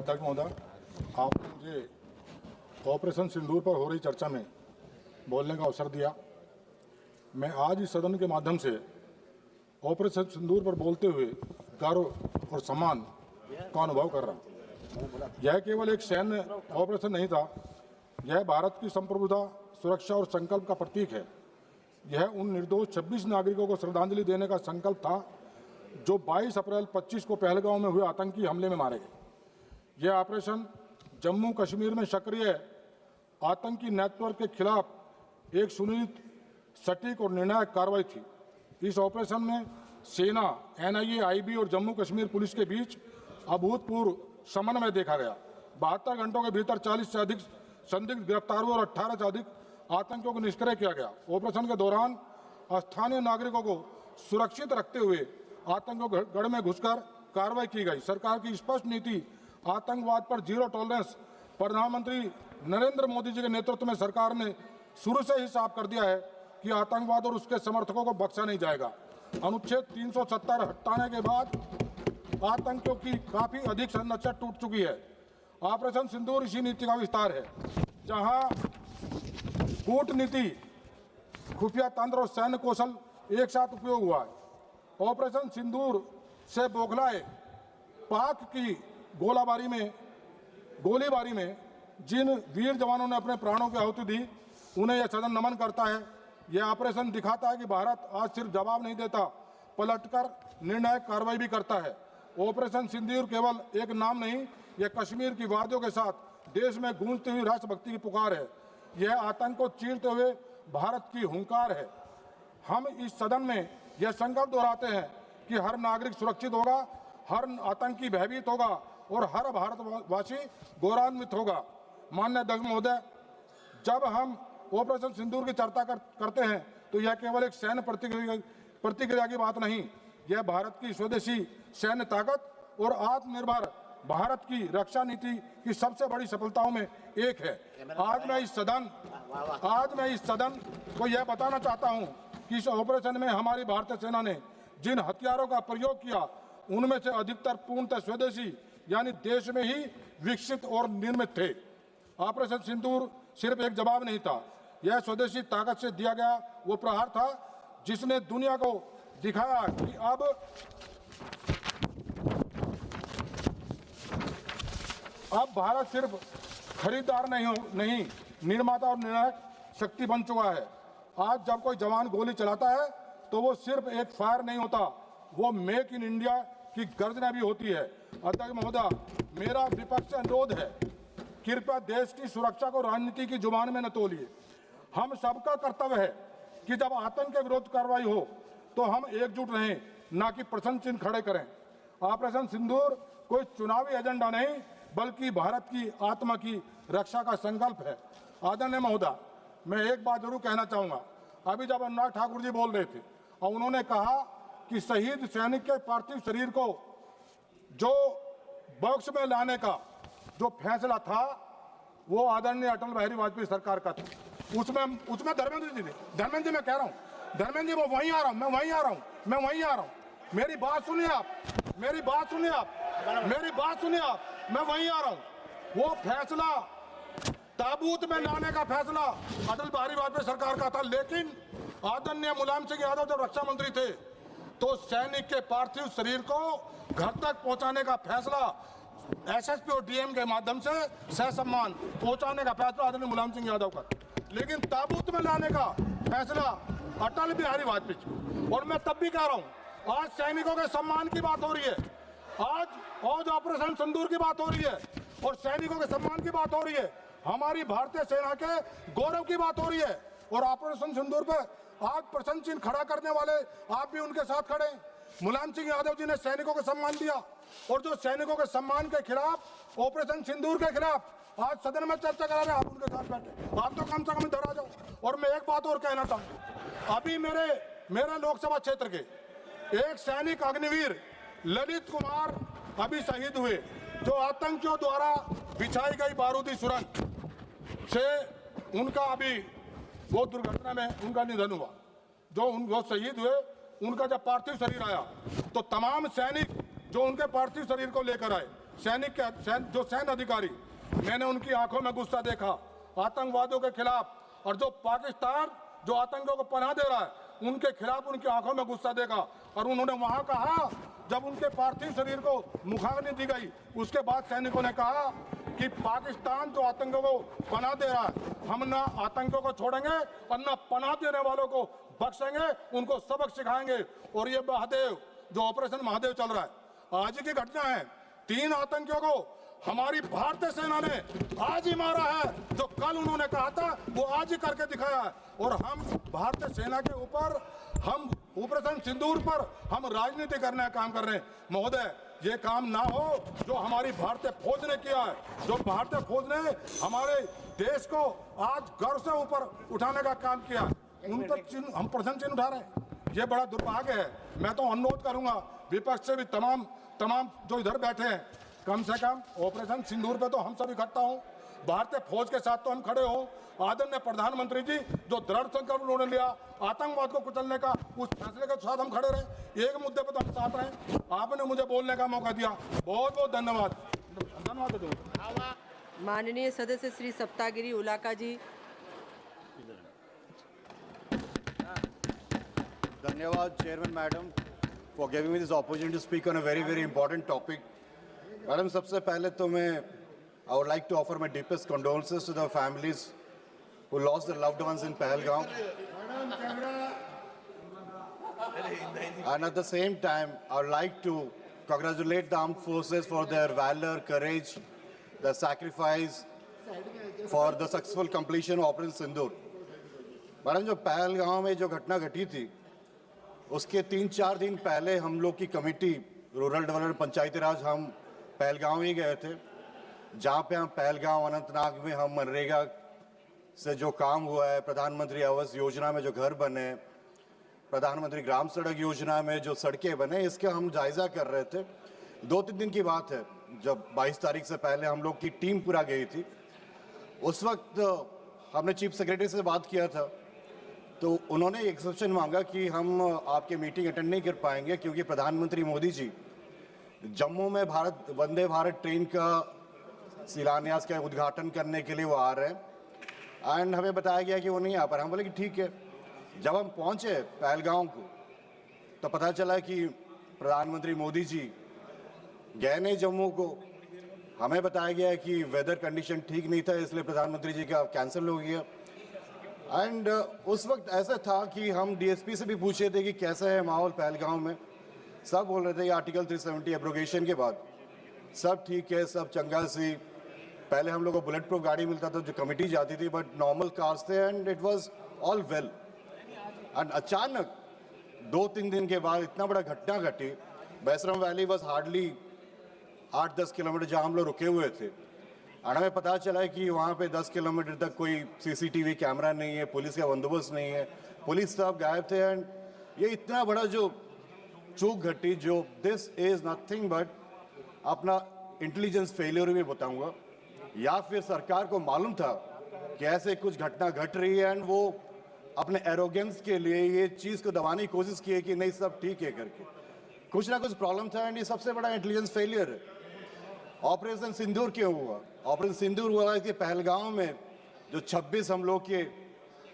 अध्यक्ष महोदय, आपने मुझे ऑपरेशन सिंदूर पर हो रही चर्चा में बोलने का अवसर दिया। मैं आज इस सदन के माध्यम से ऑपरेशन सिंदूर पर बोलते हुए गर्व और सम्मान का अनुभव कर रहा हूँ। यह केवल एक सैन्य ऑपरेशन नहीं था, यह भारत की संप्रभुता, सुरक्षा और संकल्प का प्रतीक है। यह उन निर्दोष 26 नागरिकों को श्रद्धांजलि देने का संकल्प था जो 22 अप्रैल 25 को पहलगांव में हुए आतंकी हमले में मारे गए। यह ऑपरेशन जम्मू कश्मीर में सक्रिय आतंकी नेटवर्क के खिलाफ एक सुनिश्चित, सटीक और निर्णायक कार्रवाई थी। इस ऑपरेशन में सेना, एनआईए, आईबी और जम्मू कश्मीर पुलिस के बीच अभूतपूर्व समन्वय देखा गया। 72 घंटों के भीतर 40 से अधिक संदिग्ध गिरफ्तार हुए और 18 से अधिक आतंकियों को निष्क्रिय किया गया। ऑपरेशन के दौरान स्थानीय नागरिकों को सुरक्षित रखते हुए आतंकियों के गढ़ में घुसकर कार्रवाई की गई। सरकार की स्पष्ट नीति आतंकवाद पर जीरो टॉलरेंस। प्रधानमंत्री नरेंद्र मोदी जी के नेतृत्व में सरकार ने शुरू से ही साफ कर दिया है कि आतंकवाद और उसके समर्थकों को बख्शा नहीं जाएगा। अनुच्छेद 370 हटाने के बाद आतंकियों की काफी अधिक संरचना टूट चुकी है। ऑपरेशन सिंदूर इसी नीति का विस्तार है, जहां कूटनीति, खुफिया तंत्र और सैन्य कौशल एक साथ उपयोग हुआ है। ऑपरेशन सिंदूर से बौखलाए पाक की गोलीबारी में जिन वीर जवानों ने अपने प्राणों की आहुति दी, उन्हें यह सदन नमन करता है। यह ऑपरेशन दिखाता है कि भारत आज सिर्फ जवाब नहीं देता, पलटकर निर्णायक कार्रवाई भी करता है। ऑपरेशन सिंदूर केवल एक नाम नहीं, यह कश्मीर की वादियों के साथ देश में गूंजती हुई राष्ट्रभक्ति की पुकार है। यह आतंक को चीरते हुए भारत की हुंकार है। हम इस सदन में यह संकल्प दोहराते हैं कि हर नागरिक सुरक्षित होगा, हर आतंकी भयभीत होगा और हर भारतवासी गौरवान्वित होगा। माननीय अध्यक्ष महोदय, जब हम ऑपरेशन सिंदूर की चर्चा करते हैं तो यह केवल एक सैन्य प्रतिक्रिया की बात नहीं, यह भारत की स्वदेशी सैन्य ताकत और आत्मनिर्भर भारत की रक्षा नीति की सबसे बड़ी सफलताओं में एक है। आज मैं इस सदन को यह बताना चाहता हूं कि इस ऑपरेशन में हमारी भारतीय सेना ने जिन हथियारों का प्रयोग किया, उनमें से अधिकतर पूर्णतः स्वदेशी यानी देश में ही विकसित और निर्मित थे। ऑपरेशन सिंदूर सिर्फ एक जवाब नहीं था, यह स्वदेशी ताकत से दिया गया वो प्रहार था जिसने दुनिया को दिखाया कि अब भारत सिर्फ खरीदार नहीं, निर्माता और निर्णायक शक्ति बन चुका है। आज जब कोई जवान गोली चलाता है तो वो सिर्फ एक फायर नहीं होता, वो मेक इन इंडिया की गर्जना भी होती है। अध्यक्ष महोदय, मेरा विपक्ष से अनुरोध है, कृपया देश की सुरक्षा को राजनीति की जुबान में न तोलिए। हम सबका कर्तव्य है कि जब आतंक के विरुद्ध कार्रवाई हो तो हम एकजुट रहें, न कि प्रश्न चिन्ह खड़े करें। ऑपरेशन सिंदूर कोई चुनावी एजेंडा नहीं, बल्कि भारत की आत्मा की रक्षा का संकल्प है। आदरणीय महोदय, मैं एक बात जरूर कहना चाहूंगा। अभी जब अनुराग ठाकुर जी बोल रहे थे और उन्होंने कहा कि शहीद सैनिक के पार्थिव शरीर को जो बॉक्स में लाने का जो फैसला था वो आदरणीय अटल बिहारी वाजपेयी सरकार का था। उसमें धर्मेंद्र जी मैं कह रहा हूँ, धर्मेंद्र जी मैं वहीं आ रहा हूँ। मेरी बात सुनिए आप, मैं वहीं आ रहा हूँ। वो फैसला ताबूत में लाने का फैसला अटल बिहारी वाजपेयी सरकार का था, लेकिन आदरणीय मुलायम सिंह यादव जब रक्षा मंत्री थे तो सैनिक के पार्थिव शरीर को घर तक पहुंचाने का फैसला एसएसपी और डीएम के माध्यम से सहसम्मान पहुंचाने का फैसला आदरणीय मुलायम सिंह यादव का, लेकिन ताबूत में लाने का फैसला अटल बिहारी वाजपेयी। और मैं तब भी कह रहा हूं, आज सैनिकों के सम्मान की बात हो रही है, आज ऑपरेशन सिंदूर की बात हो रही है और सैनिकों के सम्मान की बात हो रही है, हमारी भारतीय सेना के गौरव की बात हो रही है। और ऑपरेशन सिंदूर पे आज प्रश्न चिन्ह खड़ा करने वाले आप भी उनके साथ खड़े। मुलायम सिंह यादव जी ने सैनिकों को सम्मान दिया और जो सैनिकों के सम्मान के खिलाफ, ऑपरेशन सिंदूर के खिलाफ आज सदन में चर्चा करा रहे, आप उनके साथ बैठे, आप तो कम से कम इधर आ जाओ। और मैं एक बात और कहना चाहूंगा, अभी मेरे लोकसभा क्षेत्र के एक सैनिक अग्निवीर ललित कुमार अभी शहीद हुए, जो आतंकियों द्वारा बिछाई गई बारूदी सुरंग से उनका अभी वो दुर्घटना में उनका निधन हुआ। जो शहीद हुए, उनका जब पार्थिव शरीर आया तो तमाम सैनिक जो उनके पार्थिव शरीर को लेकर आए जो सैन्य अधिकारी, मैंने उनकी आंखों में गुस्सा देखा आतंकवादियों के खिलाफ, और जो पाकिस्तान जो आतंकियों को पनाह दे रहा है उनके खिलाफ उनकी आंखों में गुस्सा देखा। और उन्होंने वहां कहा, जब उनके पार्थिव शरीर को मुखाग्नि दी गई, उसके बाद सैनिकों ने कहा कि पाकिस्तान जो आतंकियों को पनाह दे रहा है, हम ना आतंकियों को छोड़ेंगे और ना पनाह देने वालों को बख्शेंगे, उनको सबक सिखाएंगे। और ये महादेव, जो ऑपरेशन महादेव चल रहा है, आज की घटना है। 3 आतंकियों को हमारी भारतीय सेना ने आज ही मारा है। जो कल उन्होंने कहा था वो आज ही करके दिखाया है। और हम भारतीय सेना के ऊपर, हम ऑपरेशन सिंदूर पर हम राजनीति करने का काम कर रहे हैं। महोदय, ये काम ना हो जो हमारी भारतीय फौज ने किया है। जो भारतीय फौज ने हमारे देश को आज गर्व से ऊपर उठाने का काम किया, उन पर हम प्रश्न चिन्ह उठा रहे हैं। ये बड़ा दुर्भाग्य है। मैं तो अनुरोध करूंगा विपक्ष से भी, तमाम जो इधर बैठे हैं, कम से कम ऑपरेशन सिंदूर पे तो हम सब इकट्ठा हों, भारतीय फौज के साथ तो हम खड़े हों। आदरणीय प्रधानमंत्री जी जो दृढ़ संकल्प उन्होंने लिया आतंकवाद को कुचलने का, उस फैसले के साथ हम खड़े रहे। एक मुद्दे पर तो हम साथ रहे। आपने मुझे बोलने का मौका दिया, बहुत बहुत धन्यवाद। माननीय सदस्य श्री सप्तागिरी उलाका जी। धन्यवाद chairman madam for giving me this opportunity to speak on a very important topic. Madam, सबसे पहले तो मैं I would like to offer my deepest condolences to the families who lost their loved ones in Pahalgam. And at the same time, I would like to congratulate the armed forces for their valor, courage, their sacrifice for the successful completion of Operation Sindoor. Madam, जो पहलगांव में जो घटना घटी थी, उसके 3-4 दिन पहले हम लोग की कमेटी रूरल डेवलपमेंट पंचायती राज हम पहलगांव ही गए थे, जहाँ पे हम पहलगांव अनंतनाग में हम मनरेगा से जो काम हुआ है, प्रधानमंत्री आवास योजना में जो घर बने, प्रधानमंत्री ग्राम सड़क योजना में जो सड़कें बने, इसका हम जायजा कर रहे थे। 2-3 दिन की बात है, जब 22 तारीख से पहले हम लोग की टीम पूरा गई थी। उस वक्त हमने चीफ सेक्रेटरी से बात किया था, तो उन्होंने एक्सेप्शन मांगा कि हम आपके मीटिंग अटेंड नहीं कर पाएंगे क्योंकि प्रधानमंत्री मोदी जी जम्मू में वंदे भारत ट्रेन का शिलान्यास का उद्घाटन करने के लिए वो आ रहे हैं। एंड हमें बताया गया कि वो नहीं आ पा रहे। हम बोले कि ठीक है। जब हम पहुंचे पहलगांव को तो पता चला कि प्रधानमंत्री मोदी जी गए नहीं जम्मू को। हमें बताया गया कि वेदर कंडीशन ठीक नहीं था, इसलिए प्रधानमंत्री जी का कैंसिल हो गया। एंड उस वक्त ऐसा था कि हम डीएसपी से भी पूछे थे कि कैसा है माहौल पहलगांव में। सब बोल रहे थे आर्टिकल 370 एब्रोगेशन के बाद सब ठीक है, सब चंगा सी। पहले हम लोग को बुलेट प्रूफ गाड़ी मिलता था जो कमेटी जाती थी, बट नॉर्मल कार्स थे and it was all well. And अचानक 2-3 दिन के बाद इतना बड़ा घटना घटी। बैसरम वैली बस हार्डली 8-10 किलोमीटर जहाँ हम लोग रुके हुए थे, और हमें पता चला है कि वहाँ पे 10 किलोमीटर तक कोई सीसीटीवी कैमरा नहीं है, पुलिस का बंदोबस्त नहीं है, पुलिस सब गायब थे। एंड ये इतना बड़ा जो चूक घटी, जो दिस इज नथिंग बट अपना इंटेलिजेंस फेलियर भी बताऊंगा, या फिर सरकार को मालूम था कि ऐसे कुछ घटना घट रही है एंड वो अपने एरोगेंस के लिए ये चीज़ को दबाने की कोशिश की है कि नहीं सब ठीक है करके। कुछ ना कुछ प्रॉब्लम था एंड ये सबसे बड़ा इंटेलिजेंस फेलियर है। ऑपरेशन सिंदूर क्यों हुआ? ऑपरेशन सिंदूर हुआ कि पहलगांव में जो 26 हम लोग के